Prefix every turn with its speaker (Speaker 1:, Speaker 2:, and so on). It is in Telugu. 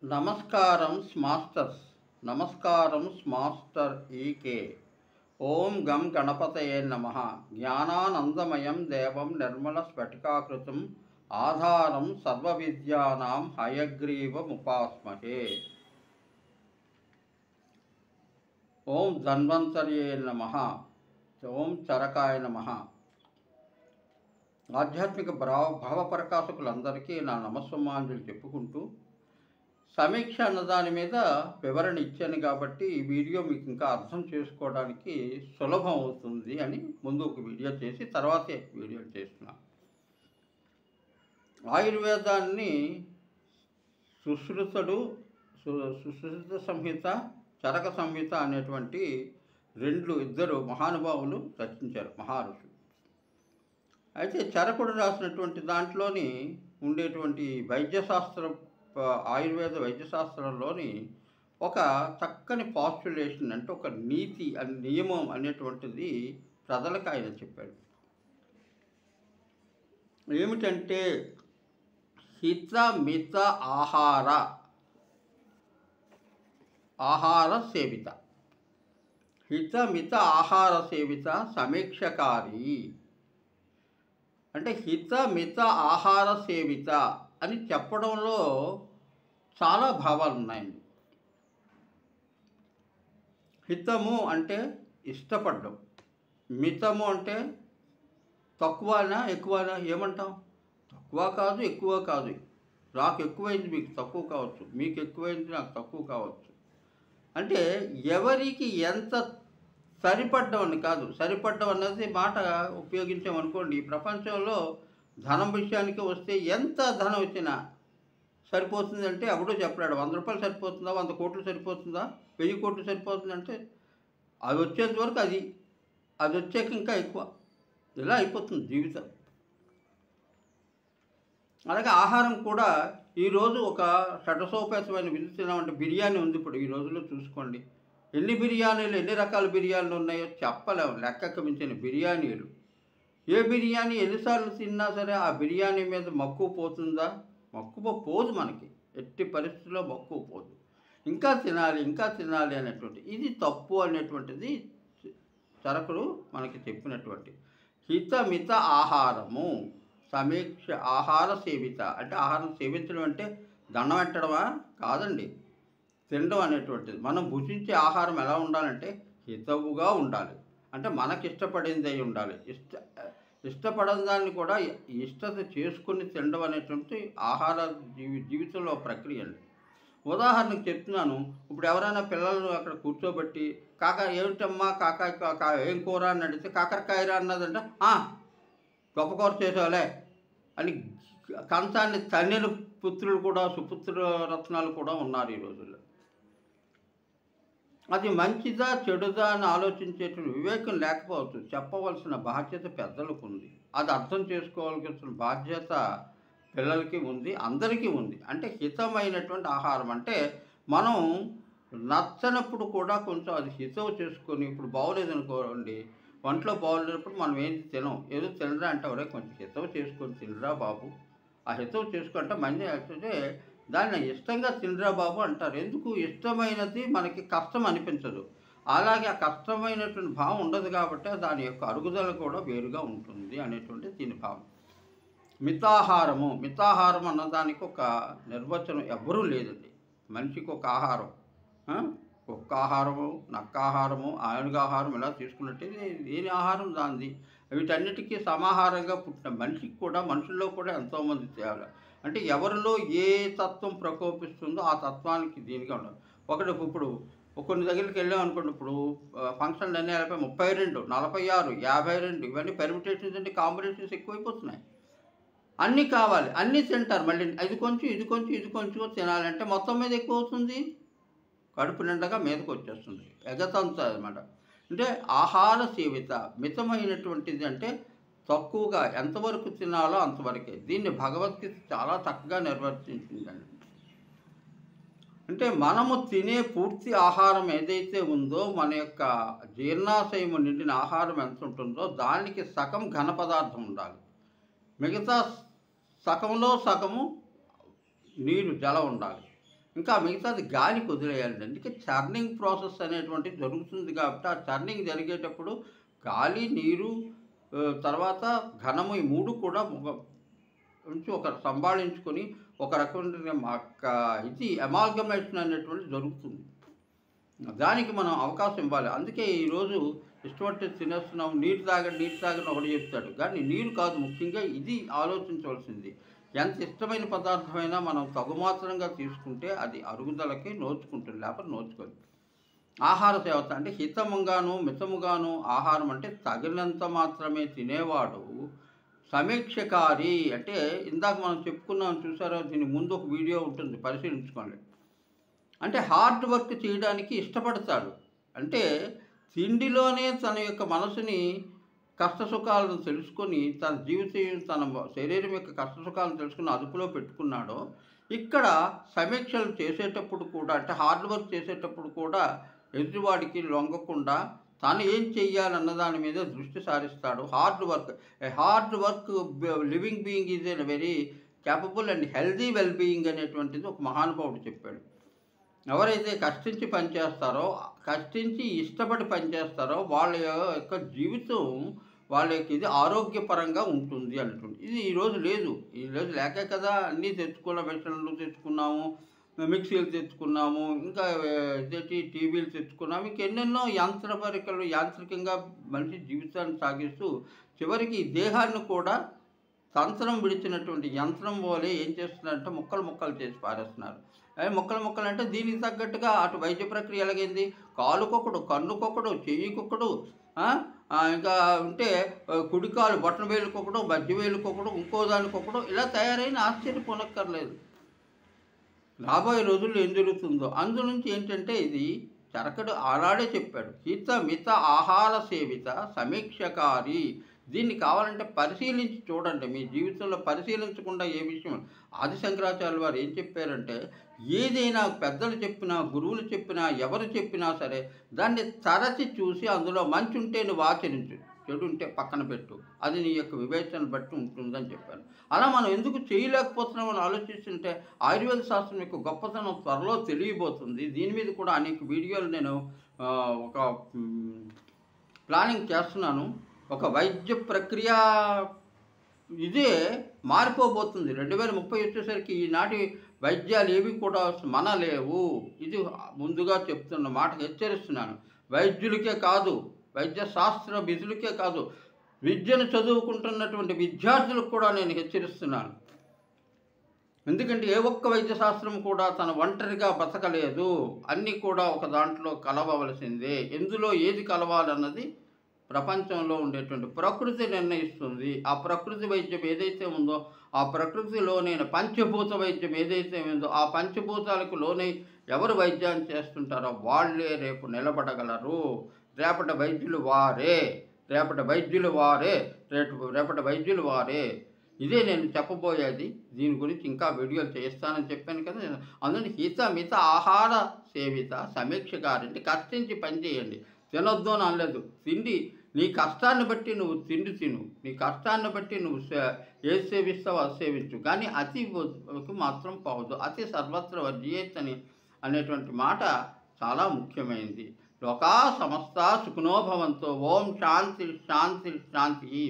Speaker 1: నమస్కారం మాస్టర్స్. నమస్కారం మాస్టర్ ఈకే. ఓం గం గణపతయే నమః. జ్ఞానానందమయం దేవం నిర్మల స్ఫటికాకృతం ఆధారం సర్వవిద్యానాం హయగ్రీవముపాస్మహే. ఓం ధన్వంతర్యే నమః. ఓం చరకాయ నమః. ఆధ్యాత్మిక భావప్రకాశకులందరికీ నా నమస్సుమాంజలి చెప్పుకుంటూ సమీక్ష అన్నదాని మీద వివరణ ఇచ్చాను కాబట్టి ఈ వీడియో మీకు ఇంకా అర్థం చేసుకోవడానికి సులభం అవుతుంది అని ముందు ఒక వీడియో చేసి తర్వాతే వీడియో చేస్తున్నాను. ఆయుర్వేదాన్ని సుశ్రుత సంహిత, చరక సంహిత అనేటువంటి ఇద్దరు మహానుభావులు రచించారు, మహారుషులు. అయితే చరకుడు రాసినటువంటి దాంట్లోని ఉండేటువంటి ఆయుర్వేద వైద్యశాస్త్రంలోని ఒక చక్కని పాస్టులేషన్, అంటే ఒక నీతి నియమం అనేటువంటిది ప్రజలకు ఆయన చెప్పాడు. ఏమిటంటే హిత మిత ఆహార సేవిత, హిత మిత ఆహార సేవిత సమీక్షకారి. అంటే హిత మిత ఆహార సేవిత అని చెప్పడంలో చాలా భావాలు ఉన్నాయండి. హితము అంటే ఇష్టపడడం, మితము అంటే తక్కువనా ఎక్కువనా ఏమంటాం? తక్కువ కాదు, ఎక్కువ కాదు. నాకు ఎక్కువైంది మీకు తక్కువ కావచ్చు, మీకు ఎక్కువైంది నాకు తక్కువ కావచ్చు. అంటే ఎవరికి ఎంత సరిపడ్డం అని కాదు. సరిపడ్డం అన్నది మాట ఉపయోగించామనుకోండి, ఈ ప్రపంచంలో ధనం విషయానికి వస్తే ఎంత ధనం వచ్చినా సరిపోతుందంటే అప్పుడు చెప్పాడు. 100 రూపాయలు సరిపోతుందా, 100 కోట్లు సరిపోతుందా, 1000 కోట్లు సరిపోతుందంటే అది వచ్చేంత వరకు అది వచ్చాక ఇంకా ఎక్కువ, ఇలా అయిపోతుంది జీవితం. అలాగే ఆహారం కూడా ఈరోజు ఒక షడ్రసోపేతమైన విధి తినామంటే బిర్యానీ ఉంది. ఇప్పుడు ఈ రోజుల్లో చూసుకోండి, ఎన్ని రకాల బిర్యానీలు ఉన్నాయో చెప్పలేము, లెక్కకు మించిన బిర్యానీలు. ఏ బిర్యానీ ఎన్నిసార్లు తిన్నా సరే ఆ బిర్యానీ మీద మక్కువ పోతుందా? మక్కువ పోదు, మనకి ఎట్టి పరిస్థితుల్లో మక్కువ పోదు. ఇంకా తినాలి అనేటువంటి ఇది తప్పు అనేటువంటిది చరకుడు మనకి చెప్పినటువంటి. హితమిత ఆహారము సమీక్ష ఆహార సేవిత. అంటే ఆహారం సేవించడం అంటే దండం పెట్టడమా? కాదండి, తినడం అనేటువంటిది. మనం భుజించే ఆహారం ఎలా ఉండాలంటే హితవుగా ఉండాలి. అంటే మనకి ఇష్టపడింది అయి ఉండాలి. ఇష్టపడని దాన్ని కూడా ఇష్టత చేసుకుని తినడం అనేటువంటి ఆహార జీవితంలో ప్రక్రియ అండి. ఉదాహరణకు చెప్తున్నాను, ఇప్పుడు ఎవరైనా పిల్లలను అక్కడ కూర్చోబెట్టి ఏమిటమ్మా కాకాయ ఏం కూర అని అడిగితే కాకరకాయరా అన్నదంటే గొప్ప కూర చేసేవాళ్ళే అని కంచాన్ని తన్నిన పుత్రులు కూడా, సుపుత్ర రత్నాలు కూడా ఉన్నారు ఈ రోజుల్లో. అది మంచిదా చెడుదా అని ఆలోచించేటువంటి వివేకం లేకపోవచ్చు. చెప్పవలసిన బాధ్యత పెద్దలకు ఉంది, అది అర్థం చేసుకోవాల్సిన బాధ్యత పిల్లలకి ఉంది, అందరికీ ఉంది. అంటే హితమైనటువంటి ఆహారం అంటే మనం నచ్చనప్పుడు కూడా కొంచెం అది హితవు చేసుకొని, ఇప్పుడు బాగోలేదనుకోండి, వంటలో బాగోలేనప్పుడు మనం ఏంటి ఏదో తినరా అంటే ఎవరే కొంచెం హితవు చేసుకొని తినరా బాబు, ఆ హితవు చేసుకుంటే మంచి అంటే దాన్ని ఇష్టంగా తినరా బాబు అంటారు. ఎందుకు? ఇష్టమైనది మనకి కష్టం అనిపించదు. అలాగే ఆ కష్టమైనటువంటి భావం ఉండదు కాబట్టి దాని యొక్క అరుగుదల కూడా వేరుగా ఉంటుంది అనేటువంటి దీని భావం. మితాహారం అన్నదానికి ఒక నిర్వచనం ఎవ్వరూ లేదండి. మనిషికి ఒక ఆహారం, కుక్క ఆహారము, నక్క ఆహారము, ఆహారం ఇలా తీసుకున్నట్టే దేని ఆహారం దానిది. వీటన్నిటికీ సమాహారంగా పుట్టిన మనిషికి కూడా, మనుషుల్లో కూడా ఎంతోమంది తేవాలి. అంటే ఎవరిలో ఏ తత్వం ప్రకోపిస్తుందో ఆ తత్వానికి దీనిగా ఉండాలి. ఇప్పుడు కొన్ని దగ్గరికి వెళ్ళాం అనుకోండి, ఇప్పుడు ఫంక్షన్లు అన్నీ 32, 46, 52 ఇవన్నీ పెర్మిటేషన్స్ అంటే కాంబినేషన్స్ ఎక్కువైపోతున్నాయి. అన్నీ కావాలి, అన్నీ తింటారు. మళ్ళీ ఇది కొంచెం తినాలంటే మొత్తం మీద ఎక్కువ అవుతుంది, కడుపు నిండగా మీదకి వచ్చేస్తుంది, ఎగతంత అనమాట. అంటే ఆహార సేవిత మితమైనటువంటిది అంటే తక్కువగా ఎంతవరకు తినాలో అంతవరకే. దీన్ని భగవద్గీత చాలా చక్కగా నిర్వర్తించిందండి. అంటే మనము తినే పూర్తి ఆహారం ఏదైతే ఉందో, మన యొక్క జీర్ణాశయము నిండిన ఆహారం ఎంత ఉంటుందో దానికి సగం ఘన పదార్థం ఉండాలి, మిగతా సగంలో సగము నీరు, జలం ఉండాలి. ఇంకా మిగతాది గాలికి వదిలేయాలండి. అందుకే చర్నింగ్ ప్రాసెస్ అనేటువంటిది జరుగుతుంది కాబట్టి, ఆ చర్నింగ్ జరిగేటప్పుడు గాలి, నీరు తర్వాత ఘనము ఈ 3 కూడా నుంచి ఒక సంభాళించుకొని ఒక రకమైన ఇది అమాల్గమేషన్ అనేటువంటిది జరుగుతుంది. దానికి మనం అవకాశం ఇవ్వాలి. అందుకే ఈరోజు ఇష్టపట్టి తినేస్తున్నాం, నీరు తాగండి, నీరు తాగండి ఒకటి చెప్తాడు. కానీ నీరు కాదు ముఖ్యంగా ఇది ఆలోచించవలసింది. ఎంత ఇష్టమైన పదార్థమైనా మనం తగుమాత్రంగా తీసుకుంటే అది అరుగుదలకి నోచుకుంటుంది, లేకపోతే నోచుకోదు. ఆహార సేవత అంటే హితముగాను మితముగాను ఆహారం అంటే తగినంత మాత్రమే తినేవాడు సమీక్షకారి. అంటే ఇందాక మనం చెప్పుకున్నాం చూసారా, దీని ముందు ఒక వీడియో ఉంటుంది, పరిశీలించుకోండి. అంటే హార్డ్ వర్క్ చేయడానికి ఇష్టపడతాడు. అంటే తిండిలోనే తన యొక్క మనసుని కష్టసుఖాలను తెలుసుకొని తన జీవితం తన శరీరం యొక్క కష్టసుఖాలను తెలుసుకుని అదుపులో పెట్టుకున్నాడో, ఇక్కడ సమీక్షలు చేసేటప్పుడు కూడా అంటే హార్డ్ వర్క్ చేసేటప్పుడు కూడా ఎదుటివాడికి లొంగకుండా తను ఏం చెయ్యాలన్న దాని మీద దృష్టి సారిస్తాడు. Hard work living being is a very capable and healthy well being అనేటువంటిది ఒక మహానుభావుడు చెప్పాడు. ఎవరైతే కష్టించి పనిచేస్తారో, కష్టించి ఇష్టపడి పనిచేస్తారో వాళ్ళ యొక్క జీవితం వాళ్ళ యొక్క ఇది ఆరోగ్యపరంగా ఉంటుంది అంటుంది. ఇది ఈరోజు లేదు. ఈరోజు లేకే కదా అన్నీ తెచ్చుకున్న మెషిన్లు తెచ్చుకున్నాము, మిక్సీలు తెచ్చుకున్నాము, ఇంకా ఇదేంటి టీవీలు తెచ్చుకున్నాము, ఇంకెన్నెన్నో యంత్రపరికలు యాంత్రికంగా మనిషి జీవితాన్ని సాగిస్తూ చివరికి దేహాన్ని కూడా తంత్రం విడిచినటువంటి యంత్రం వలె ఏం చేస్తున్నారంటే ముక్కలు చేసి పారేస్తున్నారు. ముక్కలు అంటే దీనికి తగ్గట్టుగా అటు వైద్య ప్రక్రియ ఎలాగైంది, కాలుకొకడు, కన్నుకొకడు, చెయ్యికొకడు, ఇంకా ఉంటే కుడికాలు బొట్టన వేలుకొకడు, మధ్య వేలుకొకడు, ఇంకో దానికొకడు, ఇలా తయారైన ఆశ్చర్యపోనక్కర్లేదు. రాబోయే రోజుల్లో ఏం జరుగుతుందో అందు నుంచి ఏంటంటే ఇది చరకుడు ఆనాడే చెప్పాడు, హిత మిత ఆహార సేవిత సమీక్షకారి. దీన్ని కావాలంటే పరిశీలించి చూడండి. మీ జీవితంలో పరిశీలించకుండా ఏ విషయం ఆది శంకరాచార్యులు వారు ఏం చెప్పారంటే, ఏదైనా పెద్దలు చెప్పినా గురువులు చెప్పినా ఎవరు చెప్పినా సరే దాన్ని తరచి చూసి అందులో మంచి ఉంటే నువ్వు ఆచరించు, చెడు ఉంటే పక్కన పెట్టు, అది నీ యొక్క వివేచన బట్టి ఉంటుందని చెప్పాను. అలా మనం ఎందుకు చేయలేకపోతున్నామని ఆలోచిస్తుంటే ఆయుర్వేద శాస్త్రం యొక్క గొప్పతనం త్వరలో తెలియబోతుంది. దీని మీద కూడా అనేక వీడియోలు నేను ఒక ప్లానింగ్ చేస్తున్నాను. ఒక వైద్య ప్రక్రియ ఇదే మారిపోబోతుంది. 2030 వచ్చేసరికి ఈనాటి వైద్యాలు ఏవి కూడా మనలేవు. ఇది ముందుగా చెప్తున్న మాట, హెచ్చరిస్తున్నాను. వైద్యులకే కాదు, వైద్య శాస్త్ర విధులకే కాదు, విద్యను చదువుకుంటున్నటువంటి విద్యార్థులకు కూడా నేను హెచ్చరిస్తున్నాను. ఎందుకంటే ఏ ఒక్క వైద్య శాస్త్రం కూడా తన ఒంటరిగా బతకలేదు. అన్నీ కూడా ఒక దాంట్లో కలవవలసిందే. ఎందులో ఏది కలవాలన్నది ప్రపంచంలో ఉండేటువంటి ప్రకృతి నిర్ణయిస్తుంది. ఆ ప్రకృతి వైద్యం ఏదైతే ఉందో, ఆ ప్రకృతిలోనైన పంచభూత వైద్యం ఏదైతే ఉందో, ఆ పంచభూతాలకు లోనై ఎవరు వైద్యాన్ని చేస్తుంటారో వాళ్ళే రేపు నిలబడగలరు. రేపటి వైద్యులు వారే. ఇదే నేను చెప్పబోయేది. దీని గురించి ఇంకా వీడియోలు చేస్తానని చెప్పాను కదా. అందుకని హిత మిత ఆహార సేవిత సమీక్షకారంటే కష్టించి పని చేయండి. తినొద్దు అని అనలేదు. తిండి నీ కష్టాన్ని బట్టి నువ్వు తిండి తిను, నీ కష్టాన్ని బట్టి నువ్వు ఏది సేవిస్తావు అది సేవించు, కానీ అతి మాత్రం పోవద్దు. అతి సర్వత్ర వర్జియేత్ అనేటువంటి మాట చాలా ముఖ్యమైనది. లోకా సమస్త సుఖినో భవంతు. ఓం శాంతి శాంతి శాంతి.